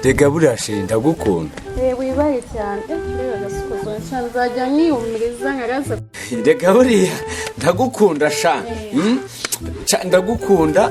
Rega burashe ndagukunda. Wibaye cyane. Rega gasukozo nsanzajya nkiyumiriza nkaraza. Rega buriya ndagukunda sha. Ndagukunda.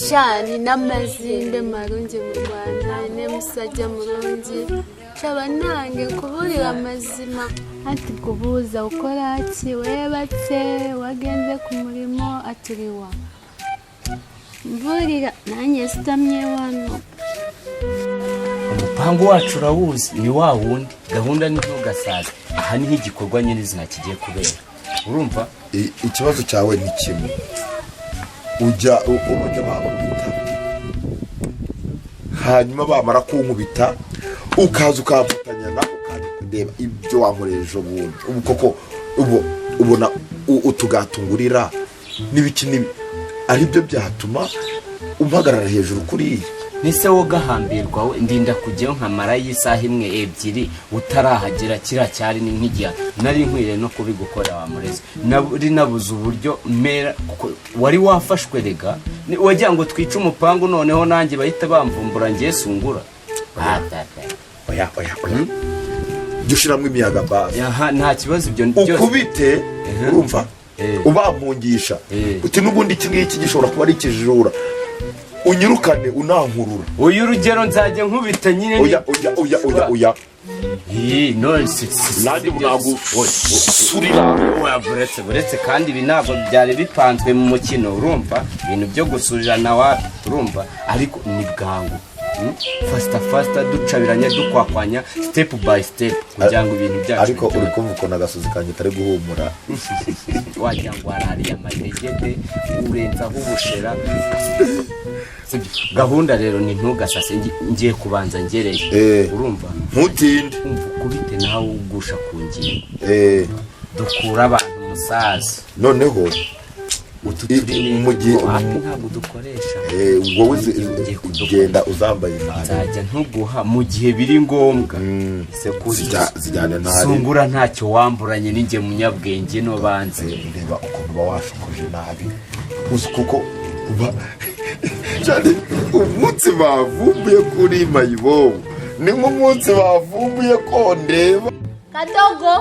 Shani namazinde marungi mu Rwanda ne musajja mulungi chabanange kuburira amazima ati kubuza ukora ki webatse wagenze ku murimo aturiwa mburira nanye sitamye wano umupango wacu urawuzi ni wa wundi gahunda ni ntugasaza aha ni igikorwa nyine zina kigiye kubera urumva ikibazo cyawe ni kimwe ujya bamubita hanyuma bamara kunkubita ukaza ukafatanya na ukandeba ibyo wankoreje ubundi ubu koko ubona utugatungurira n'ibiki ari byo byatuma umpagarara hejuru kuri nise wo gahambirwa we ndinda kujyeho nkamara y'isaha imwe ebyiri utarahagera kira cyari ni nk'igihe nari nkwire no kubigukora wa murezi nari nabuze uburyo mera wari wafashwe rega wagira ngo twice umupangu noneho nanjye bahita bamvumbura ngiye Sungura oya dushiramwe imiyaga base nta kibazo ibyo byose ukubite urumva ubampungisha uti nubundi iki gishobora kuba ari ikijura unyirukane unankurura uyu rugero nzajye nkubita nyine oya nonse nandi bunagu surira buretse kandi ibi ntabwo byari bipanzwe mu mukino urumva ibintu byo gusurira nawe urumva ariko ni bwangu fasta ducabiranya dukwakwanya step by step kugira ngo ibintu byacu ariko uri kumvuko nagasozi kanje tari guhumura wagira ngo arari amadegede urenzaho ubushera gahunda rero ni ntugasase ngiye kubanza ngereye urumva ntutinde kubite nawe ugusha ku ngingo dukura abantu musaza noneho mu gihe ntabwo dukoresha wowe ugenda uzambaye nabi nzajya ntuguha mu gihe biri ngombwa zijyane nabi Sungura ntacyo wamburanye n'inge munyabwenge no banze ndeba ukuntu bawashukuje nabi uzi kuko cyane umunsi bavumbuye kuri mayibobo ni nk'umunsi bavumbuye ko ndeba kadogo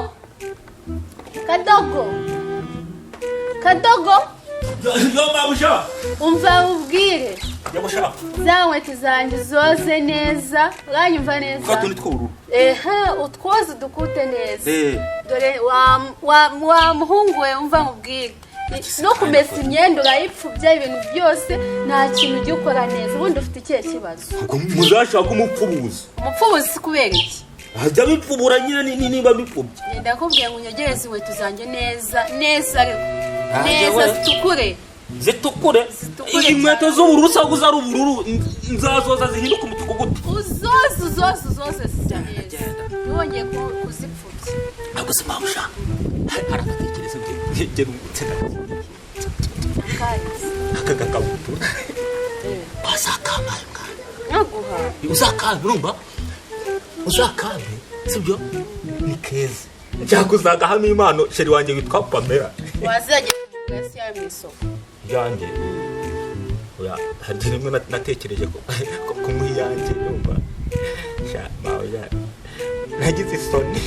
yo mabusha umva ubwire yabusha zawe tizanjye zoze neza uranyumva neza kwatu nitwuru utwoze dukute neza dore wa muhungu we umva mubwire no kumesa imyenda urayipfubya ibintu byose nta kintu ugiye ukora neza ubundi ufite ikihe kibazo muzashaka umupfubuzi kubera iki hajya bipfubura nyine niba bipfubye ndakubwiye ngo unyogereze inkweto zanjye neza zitukure inkweto z'ubururu saguza ari ubururu nzazoza zihinduka umutuku gute uzoze zisa neza ntiwongeye kuzipfubya ntabwo se mabusha hari agatekerezo ngera umutsina akagakabutura wasakamaye naguha uzakame urumva uzakame sibyo ni keza cyangwa uzagahamo impano sheri wanjye witwa Pamela wazajya gasi ya misoko yanjye oya hari rimwe natekereje ko kumuyanjye urumva sha mawe ya nagize isoni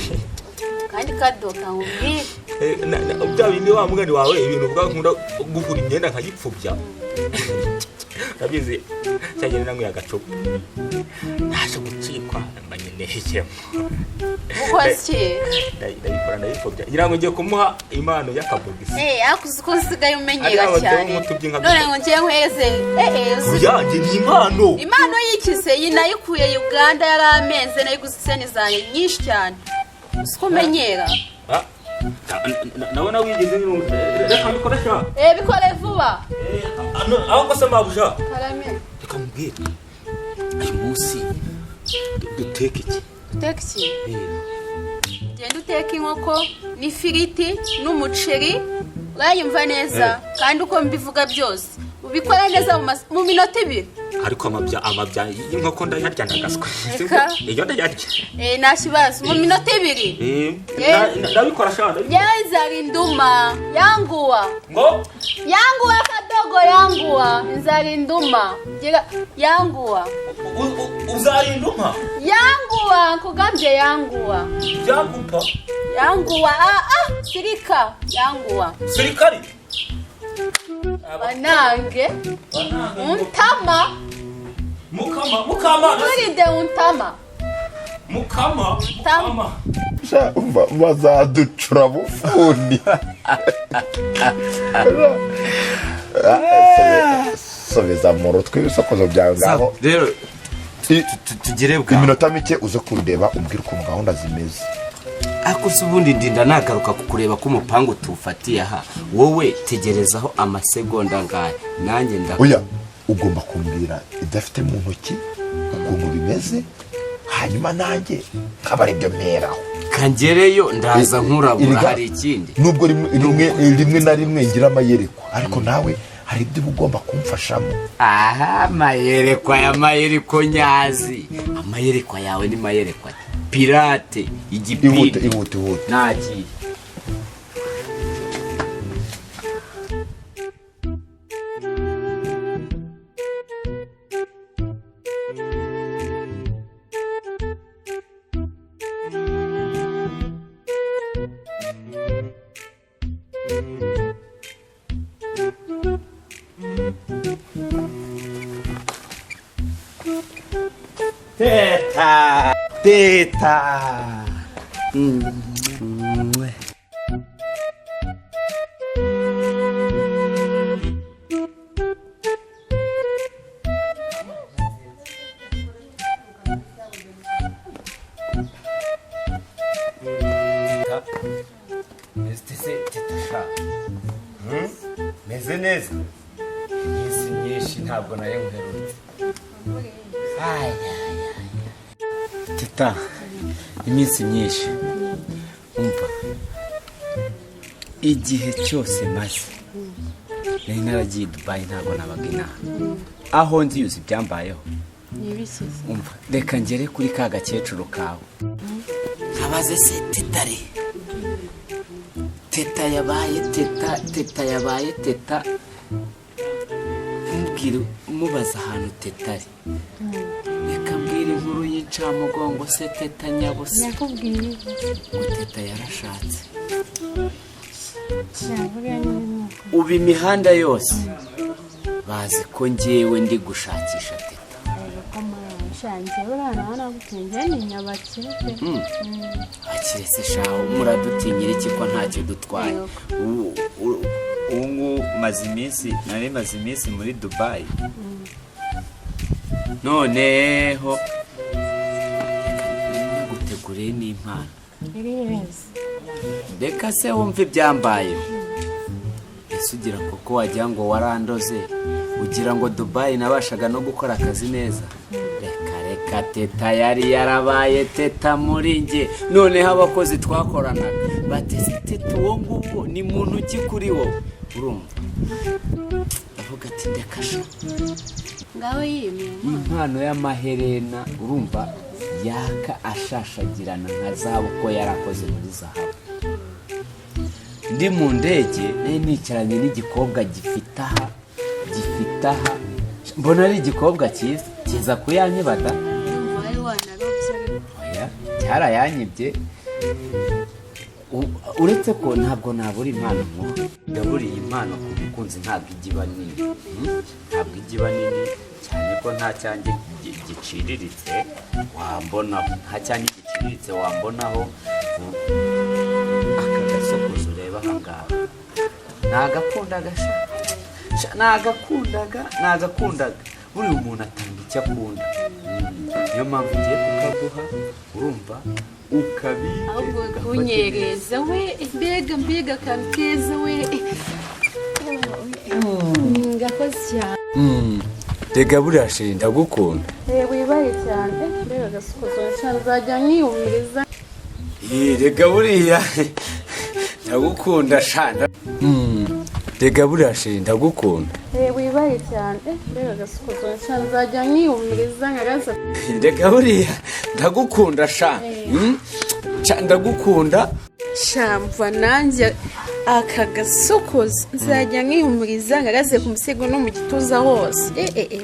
kandi kadoka nkubwire bya bindi wa mugani wawe ibintu uvuga nkunda gugura imyenda nkayipfubya urabizi cyagenda namwe agacupa ntaje gucikwa mbanyenehekemo ukwaki ndayipfubya ngira ngo ngiye kumuha impano y'akabogisi akuzi ko nsigaye umenyera cyane none ngo ngiye nkweze uyanjye ni impano y'ikize yinayikuye Uganda yari amenze nayigusiseni zanjye nyinshi cyane siko menyera nabona wigeze reka mbikoresha bikore vuba aho ko samabusha karame reka mbwira uyu munsi duteke iki guteka iki genda uteka inkoko n'ifiriti n'umuceri urayumva neza kandi uko mbivuga byose ubikora neza mu minota 2 ariko amabya y'inkoko ndayarya ndagaswe iyo ndayarya nashibazo mu minota 2 ndabikora shanda yanzara induma yanguwa ngo yanguwa kadogo yanguwa nzara induma yanguwa uzari induma yanguwa kugambye yanguwa yangupa yanguwa sirika yanguwa sirikari banange untama mukama urinde untama mukama bazaducura bufuni sobeza mu rutwe ibisokozo byawe ngaho rero tugire bwa iminota mike uze kundeba umbwire ukuntu gahunda zimeze akuze ubundi ndinda nagaruka kukureba ko umupangu tufatiye aha wowe tegerezaho amasegonda ngaye nanjye oya ugomba kumbwira idafite mu ntoki ukuntu bimeze hanyuma nanjye nkaba ari byo mperaho kangereyo ndaza nkurabura hari ikindi nubwo rimwe na rimwe ngira amayerekwa ariko nawe hari ibyo ugomba kumfashamo amayerekwa ya mayeriko nyazi amayerekwa yawe ni mayerekwa pirate igipindi ihute nagiye Teta. Meze neza iminsi myinshi ntabwo nayo nkuherutse teta iminsi myinshi umva igihe cyose maze nari naragiye Dubai ntabwo nabaga inaha aho nzi yuzi byambayeho umva reka ngere kuri ka gakecuru kawe nkabaze se tetare teta yabaye teta mbwira mubaza ahantu tetari reka mbwira inkuru y'incamugongo se teta nyabusa yakubwiye ngo teta yarashatse ubu imihanda yose bazi ko ngewe ndi gushakisha teta akirese shaho muradutinyira iki ko ntacyo dutwaye ubu nari maze iminsi muri Dubai noneho reka guteguriye n'impano reka se wumve ibyambayeho ese ugira koko wagira ngo warandoze ugira ngo Dubai nabashaga no gukora akazi neza reka teta yari yarabaye teta muri nge noneho abakozi twakoranaga bateze teta uwo nguwo ni muntu uki kuri wowe urumva avuga ati ndekasha ngawe yimye impano y'amaherena urumva yaka ashashagirana nka zahabu ko yarakoze muri zahabu ndi mu ndege nari nicaranye n'igikobwa gifite aha mbona ari igikobwa kiza kuyanyibada cyarayanyibye uretse ko ntabwo nabura impano nkuru ndaburiye impano ku mukunzi ntabwo igiba nini cyane ko nta cyanjye giciriritse wambonaho aka gasokozo ureba aha ngaha nagakundaga buriya umuntu atanga icyo akunda niyo mpamvu ugiye kukaguha urumva ukabika unyereza we mbega kabikeza we ngakoze cyane rega buriya sheri ndagukunda wibaye cyane mbega agasukozo nzajya nkiyumiriza rega buriya ndagukunda shanda rega buriya sheri ndagukunda wibaye cyane mbega agasukozo nzajya nkiyumiriza nkagaza rega buriya ndagukunda shanda ndagukunda shamva nanjye aka gasokozo nzajya nkihumuriza nkagaze ku musego no mu gituza hose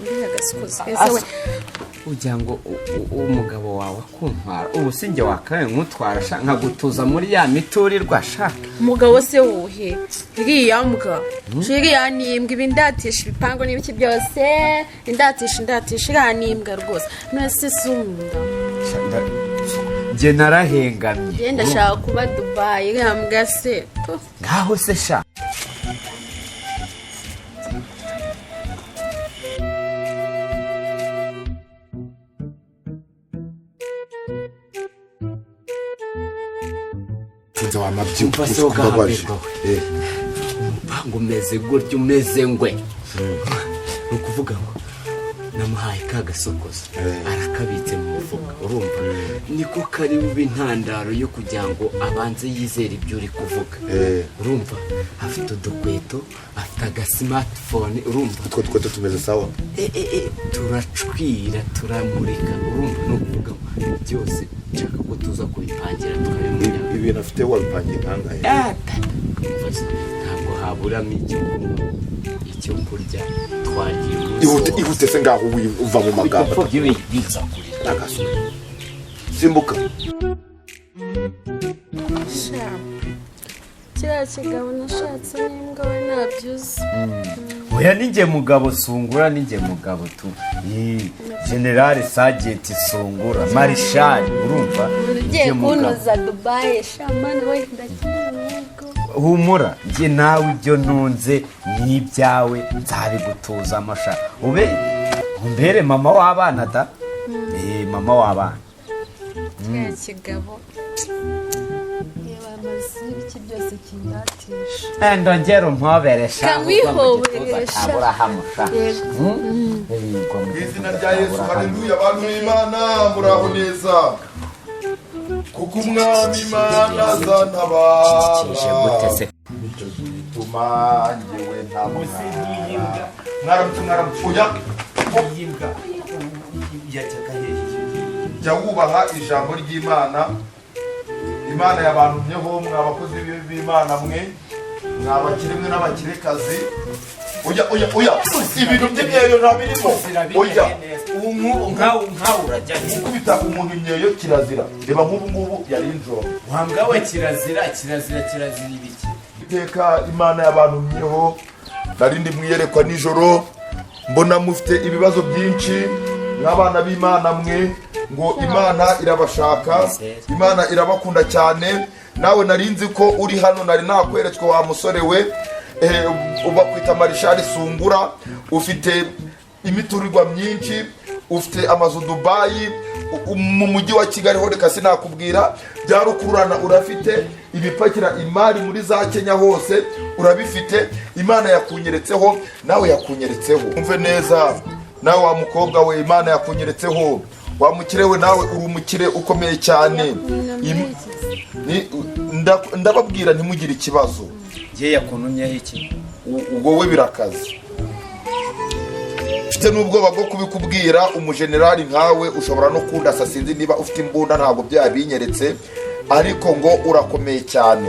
mbega agasokozo keza we ugira ngo umugabo wawe akuntwara ubu sinjye wakaye nkutwara nkagutuza muri ya miturirwa umugabo se wuhe iriya mbwa iriya ni imbwa iba indatisha ibipangu n'ibiki byose indatisha iriya ni imbwa rwose none se sunda njye narahengamye njye ndashaka kuba Dubai iriya mbwa se ngaho se sha sinzi wamabyuka umupango umeze gutya umeze ngwe ni ukuvuga ngo namuhaye ka gasokozo arakabitse mu mufuka urumva niko kari bube intandaro yo kugira ngo abanze yizere ibyo uri kuvuga urumva afite udukweto afite agasimatifone urumva utwo dukweto tumeze sawa turacwira turamurika urumva no kuvuga byose nshaka ko tuza kubipangira tukabimenya ibintu afite wabipangiye kangahe ntabwo haburamo icyo kurya twagiye ihute se ngaho uva mu magambo biza kurira simbuka kiriya kigabo nashatse n'imbwa we nabyuze oya ninjye mugabo Sungura ninjye mugabo tu generale sajenti Sungura marishali urumva ugiye kunoza Dubai shamana we ndakimwego humura njye nawe ibyo ntunze n'ibyawe nzabigutuza amasha ube umbere mama w'abana da mama w'abana kiriya kigabo iki byose kindatisha ndongera umpoberesha kamwihoberesha aburahamusha izina rya Yesu haleluya abantu b'Imana muraho neza kuko umwami Imana azantabara nicyo gituma njyewe mwaramutse uya jya wubaha ijambo ry'Imana Imana yabantumyeho mwabakozi b'Imana mwe mwabakiremwe n'abakirekazi oya ibintu by'imyeyo ntabirimo oya nkawe urajya gukubita umuntu imyeyo kirazira reba nk'ubu ngubu yari injoro wawe kirazira ibiki iteka Imana yabantumyeho narindi mwiyerekwa nijoro mbona mufite ibibazo byinshi nk'abana b'Imana mwe ngo Imana irabashaka Imana irabakunda cyane nawe narinzi ko uri hano nari nakweretswe wa musore we ubakwita marishali Sungura ufite imiturirwa myinshi ufite amazu Dubai mu mujyi wa Kigali ho reka sinakubwira byarukurana urafite ibipakira imari muri za Kenya hose urabifite Imana yakunyeretseho nawe yakunyeretseho umve neza nawe wa mukobwa we Imana yakunyeretseho wamukirewe nawe uri umukire ukomeye cyane ndababwira ntimugire ikibazo ngiye yakuntumyeho iki wowe birakaze mfite n'ubwoba bwo kubikubwira umujenerali nkawe ushobora no kundasa sinzi niba ufite imbunda ntabwo byabinyeretse ariko ngo urakomeye cyane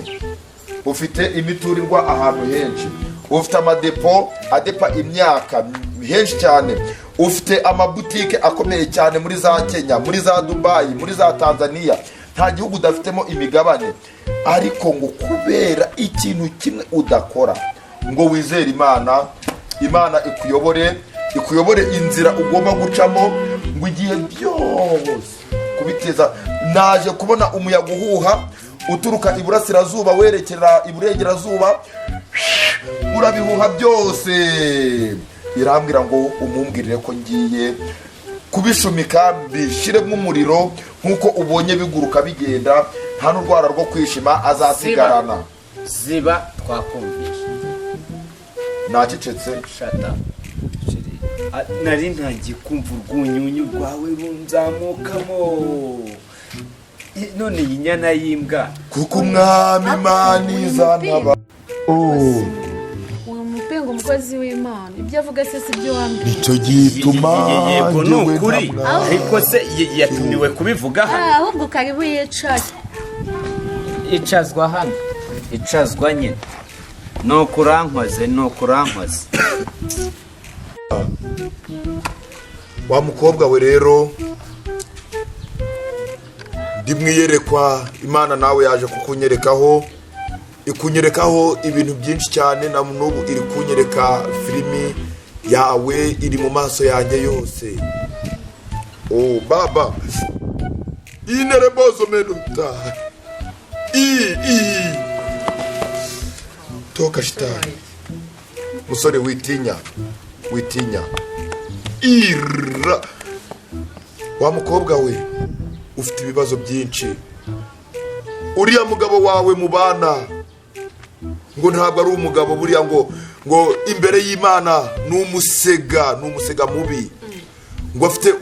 ufite imiturirwa ahantu henshi ufite amadepo adepa imyaka henshi cyane ufite amabutike akomeye cyane muri za Kenya muri za Dubai muri za Tanzania nta gihugu udafitemo imigabane ariko ngo kubera ikintu kimwe udakora ngo wizere Imana ikuyobore inzira ugomba gucamo ngo igihe byose kubiteza naje kubona umuyaga uhuha uturuka iburasirazuba werekera iburengerazuba urabihuha byose irambwira ngo umumbwirire ko ngiye kubishumika mbishiremo umuriro nkuko ubonye biguruka bigenda nta n'urwara rwo kwishima azasigarana ziba twakumvisha nacecetse shata nari ntangiye kumva urwunyunyu rwawe runzamukamo none iyi nyana y'imbwa kuko umwami Imana izanaba uyu mupengo umukozi w'Imana ibyo avuga se si byo wambwiye icyo gituma yego ni ukuri ariko se yatumiwe kubivuga hano ahubwo karibu yicaye icazwa hano icazwa nyine nukurankoze wa mukobwa we rero ndimwiyerekwa Imana nawe yaje ikunyerekaho ibintu byinshi cyane na n'ubu iri kunyereka filimi yawe iri mu maso yanjye yose. Baba inerebozo menuta toka shitani musore witinya ira wa mukobwa we ufite ibibazo byinshi. Uriya mugabo wawe mubana ngo ntabwo ari umugabo buriya ngo imbere y'Imana n'umusega mubi ngo afite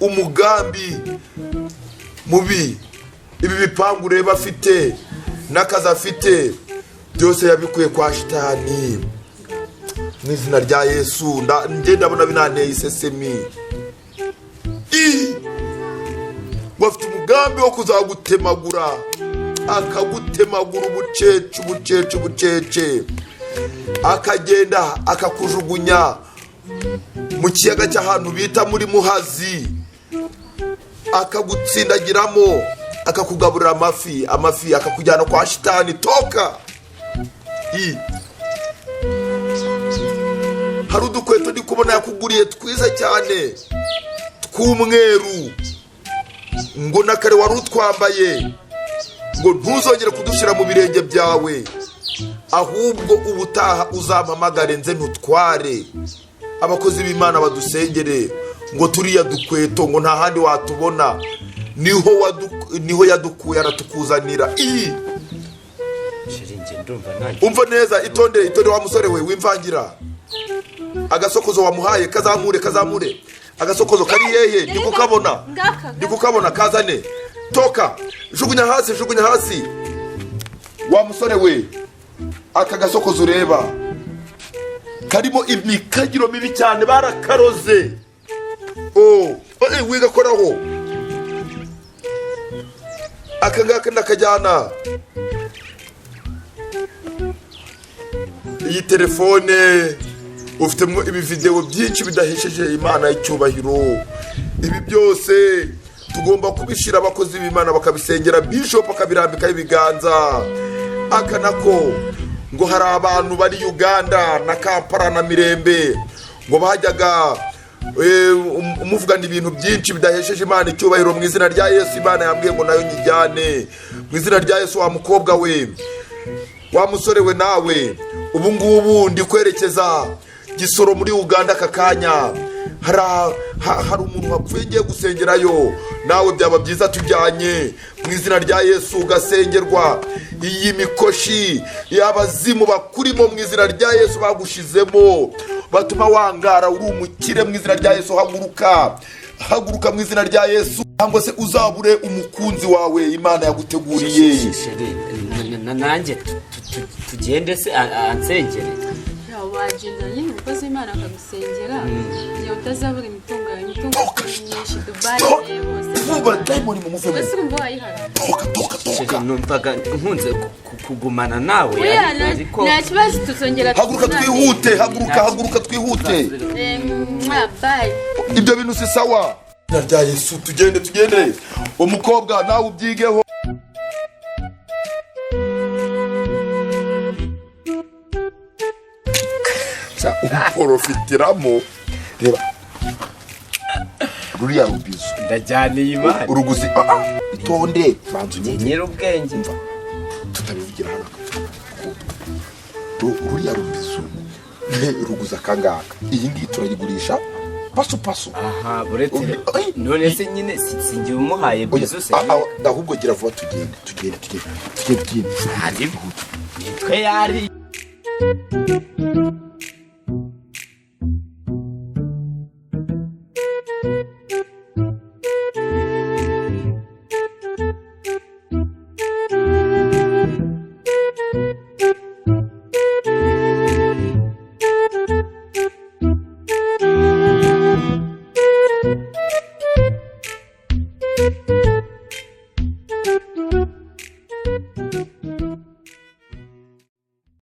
umugambi mubi. Ibi bipangu reba afite n'akazi afite byose yabikuye kwa shitani mu izina rya Yesu. Ndabona binanteye isesemi. Wafite umugambi wo kuzagutemagura akagutemagura ubucece akagenda akakujugunya mu kiyaga cy'ahantu bita muri Muhazi akagutsindagiramo akakugaburira amafi akakujyana kwa shitani. Toka hari udukweto ndi kubona yakuguriye twiza cyane tw'umweru ngo nakare wari utwambaye ngo ntuzongere kudushyira mu birenge byawe ahubwo ubutaha uzampamagare nze ntutware. Abakozi b'Imana badusengere ngo turiya dukweto ngo nta handi watubona niho yadukuye aratukuzanira. Umva neza itonde wa musore we wimvangira. Agasokozo wamuhaye kazamure agasokozo kari hehe? Ndikukabona kazane. Toka jugunya hasi wa musore we. Aka gasokozo ureba karimo imikagiro mibi cyane barakaroze. Wigakoraho aka ngaka ndakajyana. Iyi telefone ufitemo ibi video byinshi bidahesheje Imana icyubahiro. Ibi byose tugomba kubishira abakozi b'Imana bakabisengera, bishop akabirambika ibiganza. Aka nako ngo hari abantu bari Uganda na Kampala na Mirembe ngo bajyaga umuvugana ibintu byinshi bidahesheje Imana icyubahiro. Mu izina rya Yesu Imana yambwiye ngo nayo nyijyane mu izina rya Yesu. Wa mukobwa we wa musore we nawe ubu ngubu ndi kwerekeza Gisoro muri Uganda kakanya. Hari umuntu wapfuye ngiye gusengerayo, nawe byaba byiza tujyanye mu izina rya Yesu ugasengerwa. Iyi mikoshi y'abazimu bakurimo mu izina rya Yesu bagushizemo batuma wangara uri umukire mu izina rya Yesu. Haguruka mu izina rya Yesu cyangwa se uzabure umukunzi wawe Imana yaguteguriye. nanjye tugende se ansengere. wagenda nyine umukozi w'Imana akagusengera kugira utazabura imitungo myinshi Dubai vuba diamond mu muvumo wese urumva wayihara. Toka numvaga nkunze kugumana nawe ariko nta kibazo tuzongera. haguruka twihute bye. Ibyo bintu si sawa. Rya Yesu tugende umukobwa nawe ubyigeho. Umuprofitiramo reba ruriya rubizo ndajyaniye Imana uruguzi itonde banzu nyirubwenge tutabivugira hano. Ruriya rubizo ruguza kangaka iyi ngiyi turayigurisha pasu. Aha buretse none se nyine singiye umuhaye bizo se ahubwo gira vuba tugende ari nitwe yari